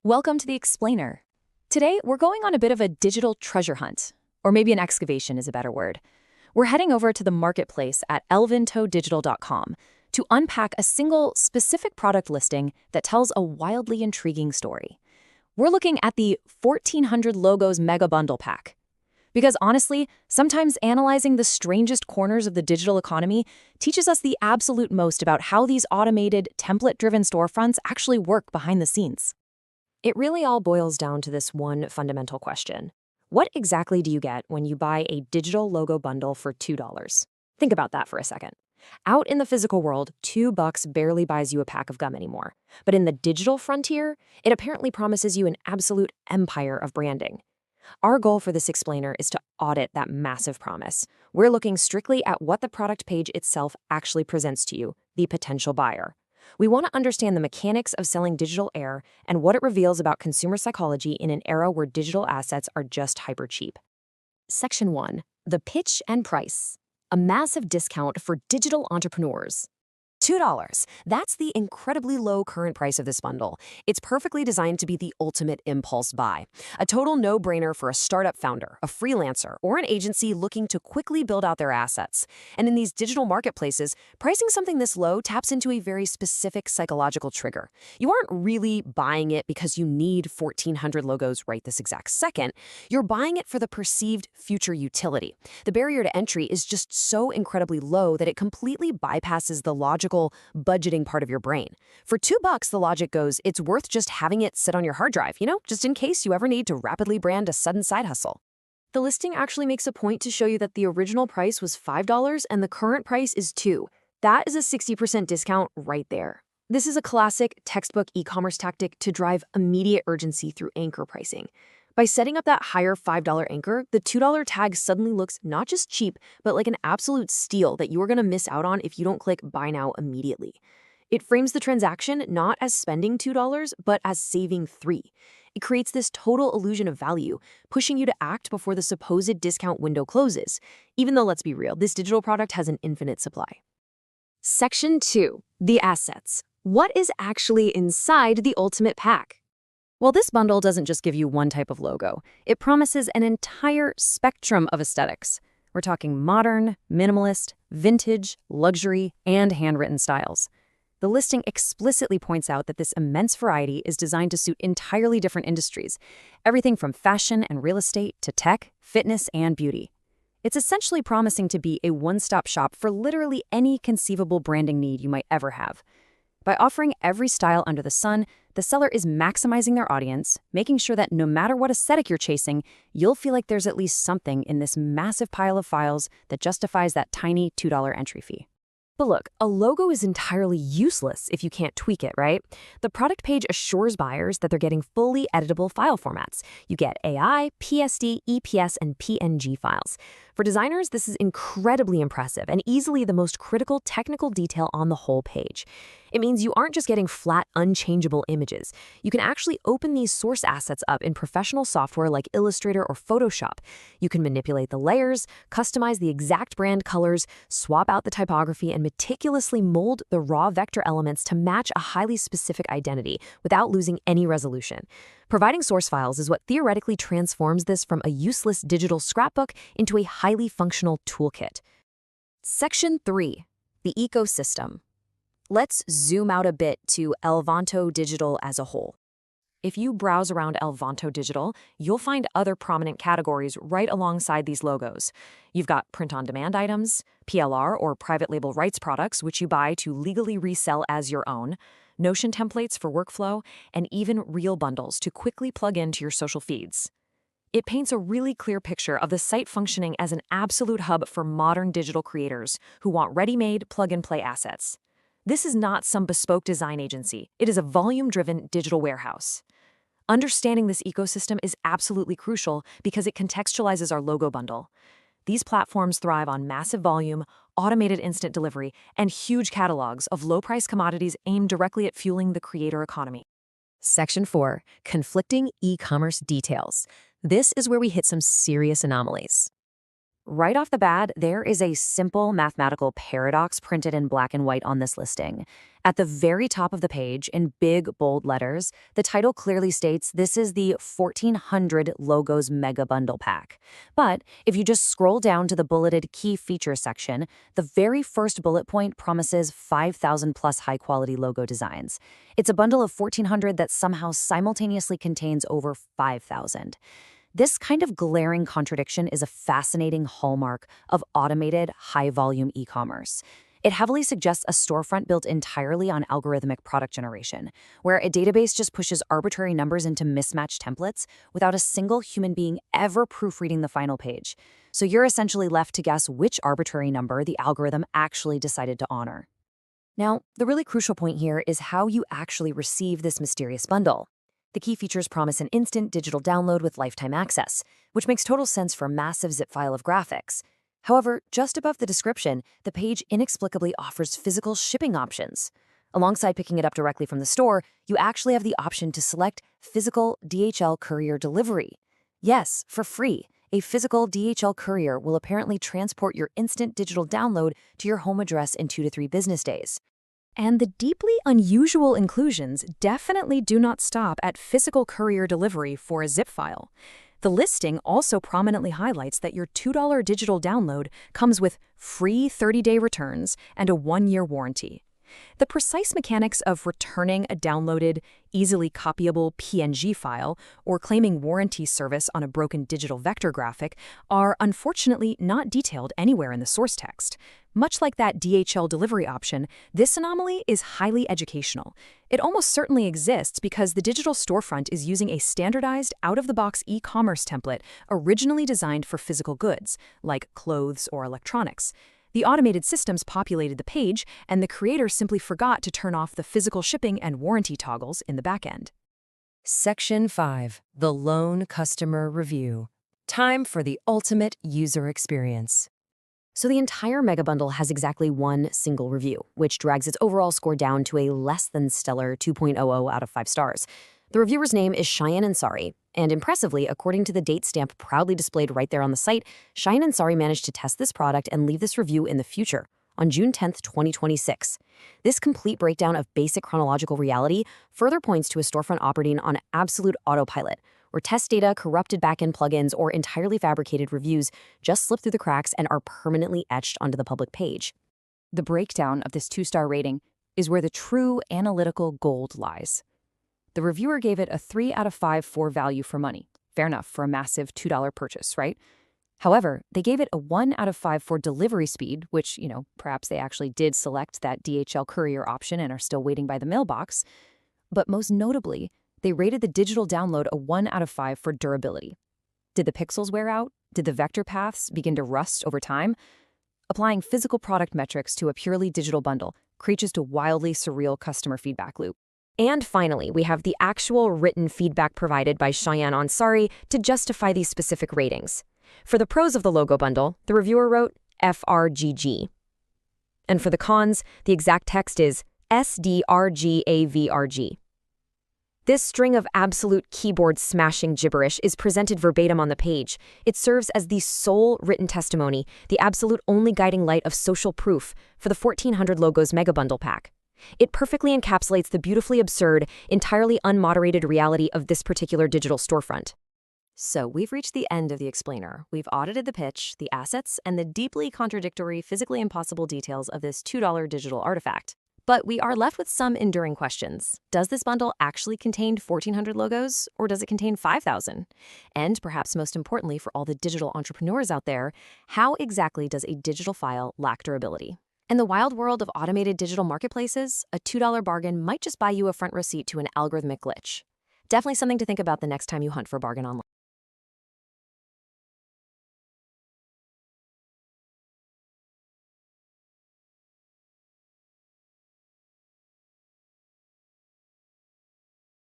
Welcome to the Explainer. Today, we're going on a bit of a digital treasure hunt, or maybe an excavation is a better word. We're heading over to the marketplace at elvantodigital.com to unpack a single specific product listing that tells a wildly intriguing story. We're looking at the 1400 Logos Mega Bundle Pack. Because honestly, sometimes analyzing the strangest corners of the digital economy teaches us the absolute most about how these automated, template-driven storefronts actually work behind the scenes. It really all boils down to this one fundamental question. What exactly do you get when you buy a digital logo bundle for $2? Think about that for a second. Out in the physical world, $2 barely buys you a pack of gum anymore. But in the digital frontier, it apparently promises you an absolute empire of branding. Our goal for this explainer is to audit that massive promise. We're looking strictly at what the product page itself actually presents to you, the potential buyer. We want to understand the mechanics of selling digital air and what it reveals about consumer psychology in an era where digital assets are just hyper cheap. Section 1. The pitch and price. A massive discount for digital entrepreneurs. $2. That's the incredibly low current price of this bundle. It's perfectly designed to be the ultimate impulse buy. A total no-brainer for a startup founder, a freelancer, or an agency looking to quickly build out their assets. And in these digital marketplaces, pricing something this low taps into a very specific psychological trigger. You aren't really buying it because you need 1,400 logos right this exact second. You're buying it for the perceived future utility. The barrier to entry is just so incredibly low that it completely bypasses the logical budgeting part of your brain. For $2, the logic goes, it's worth just having it sit on your hard drive, just in case you ever need to rapidly brand a sudden side hustle. The listing actually makes a point to show you that the original price was $5 and the current price is $2. That is a 60% discount right there. This is a classic textbook e-commerce tactic to drive immediate urgency through anchor pricing. By setting up that higher $5 anchor, the $2 tag suddenly looks not just cheap, but like an absolute steal that you're going to miss out on if you don't click Buy Now immediately. It frames the transaction not as spending $2, but as saving $3. It creates this total illusion of value, pushing you to act before the supposed discount window closes, even though, let's be real, this digital product has an infinite supply. Section 2. The assets. What is actually inside the ultimate pack? Well, this bundle doesn't just give you one type of logo. It promises an entire spectrum of aesthetics. We're talking modern, minimalist, vintage, luxury, and handwritten styles. The listing explicitly points out that this immense variety is designed to suit entirely different industries, everything from fashion and real estate to tech, fitness, and beauty. It's essentially promising to be a one-stop shop for literally any conceivable branding need you might ever have. By offering every style under the sun, the seller is maximizing their audience, making sure that no matter what aesthetic you're chasing, you'll feel like there's at least something in this massive pile of files that justifies that tiny $2 entry fee. But look, a logo is entirely useless if you can't tweak it, right? The product page assures buyers that they're getting fully editable file formats. You get AI, PSD, EPS, and PNG files. For designers, this is incredibly impressive and easily the most critical technical detail on the whole page. It means you aren't just getting flat, unchangeable images. You can actually open these source assets up in professional software like Illustrator or Photoshop. You can manipulate the layers, customize the exact brand colors, swap out the typography, and meticulously mold the raw vector elements to match a highly specific identity without losing any resolution. Providing source files is what theoretically transforms this from a useless digital scrapbook into a highly functional toolkit. Section 3. The ecosystem. Let's zoom out a bit to Elvanto Digital as a whole. If you browse around Elvanto Digital, you'll find other prominent categories right alongside these logos. You've got print-on-demand items, PLR or private label rights products, which you buy to legally resell as your own, Notion templates for workflow, and even reel bundles to quickly plug into your social feeds. It paints a really clear picture of the site functioning as an absolute hub for modern digital creators who want ready-made, plug-and-play assets. This is not some bespoke design agency. It is a volume-driven digital warehouse. Understanding this ecosystem is absolutely crucial because it contextualizes our logo bundle. These platforms thrive on massive volume, automated instant delivery, and huge catalogs of low-price commodities aimed directly at fueling the creator economy. Section 4. Conflicting e-commerce details. This is where we hit some serious anomalies. Right off the bat, there is a simple mathematical paradox printed in black and white on this listing. At the very top of the page, in big, bold letters, the title clearly states this is the 1400 Logos Mega Bundle Pack. But if you just scroll down to the bulleted key features section, the very first bullet point promises 5,000 plus high-quality logo designs. It's a bundle of 1400 that somehow simultaneously contains over 5,000. This kind of glaring contradiction is a fascinating hallmark of automated, high-volume e-commerce. It heavily suggests a storefront built entirely on algorithmic product generation, where a database just pushes arbitrary numbers into mismatched templates without a single human being ever proofreading the final page. So you're essentially left to guess which arbitrary number the algorithm actually decided to honor. Now, the really crucial point here is how you actually receive this mysterious bundle. The key features promise an instant digital download with lifetime access, which makes total sense for a massive zip file of graphics. However, just above the description, the page inexplicably offers physical shipping options. Alongside picking it up directly from the store, you actually have the option to select physical DHL courier delivery. Yes, for free. A physical DHL courier will apparently transport your instant digital download to your home address in 2 to 3 business days. And the deeply unusual inclusions definitely do not stop at physical courier delivery for a zip file. The listing also prominently highlights that your $2 digital download comes with free 30-day returns and a 1-year warranty. The precise mechanics of returning a downloaded, easily copyable PNG file or claiming warranty service on a broken digital vector graphic are unfortunately not detailed anywhere in the source text. Much like that DHL delivery option, this anomaly is highly educational. It almost certainly exists because the digital storefront is using a standardized, out-of-the-box e-commerce template originally designed for physical goods, like clothes or electronics. The automated systems populated the page, and the creator simply forgot to turn off the physical shipping and warranty toggles in the backend. Section 5. The Lone Customer Review. Time for the ultimate user experience. So the entire Mega Bundle has exactly one single review, which drags its overall score down to a less than stellar 2.00 out of 5 stars. The reviewer's name is Cheyenne Ansari, and impressively, according to the date stamp proudly displayed right there on the site, Cheyenne Ansari managed to test this product and leave this review in the future, on June 10, 2026. This complete breakdown of basic chronological reality further points to a storefront operating on absolute autopilot, where test data, corrupted backend plugins, or entirely fabricated reviews just slip through the cracks and are permanently etched onto the public page. The breakdown of this 2-star rating is where the true analytical gold lies. The reviewer gave it a 3 out of 5 for value for money. Fair enough for a massive $2 purchase, right? However, they gave it a 1 out of 5 for delivery speed, which, perhaps they actually did select that DHL courier option and are still waiting by the mailbox. But most notably, they rated the digital download a 1 out of 5 for durability. Did the pixels wear out? Did the vector paths begin to rust over time? Applying physical product metrics to a purely digital bundle creates a wildly surreal customer feedback loop. And finally, we have the actual written feedback provided by Cheyenne Ansari to justify these specific ratings. For the pros of the logo bundle, the reviewer wrote FRGG. And for the cons, the exact text is SDRGAVRG. This string of absolute keyboard smashing gibberish is presented verbatim on the page. It serves as the sole written testimony, the absolute only guiding light of social proof for the 1400 Logos Mega Bundle Pack. It perfectly encapsulates the beautifully absurd, entirely unmoderated reality of this particular digital storefront. So we've reached the end of the explainer. We've audited the pitch, the assets, and the deeply contradictory, physically impossible details of this $2 digital artifact. But we are left with some enduring questions. Does this bundle actually contain 1,400 logos, or does it contain 5,000? And perhaps most importantly for all the digital entrepreneurs out there, how exactly does a digital file lack durability? In the wild world of automated digital marketplaces, a $2 bargain might just buy you a front row seat to an algorithmic glitch. Definitely something to think about the next time you hunt for a bargain online.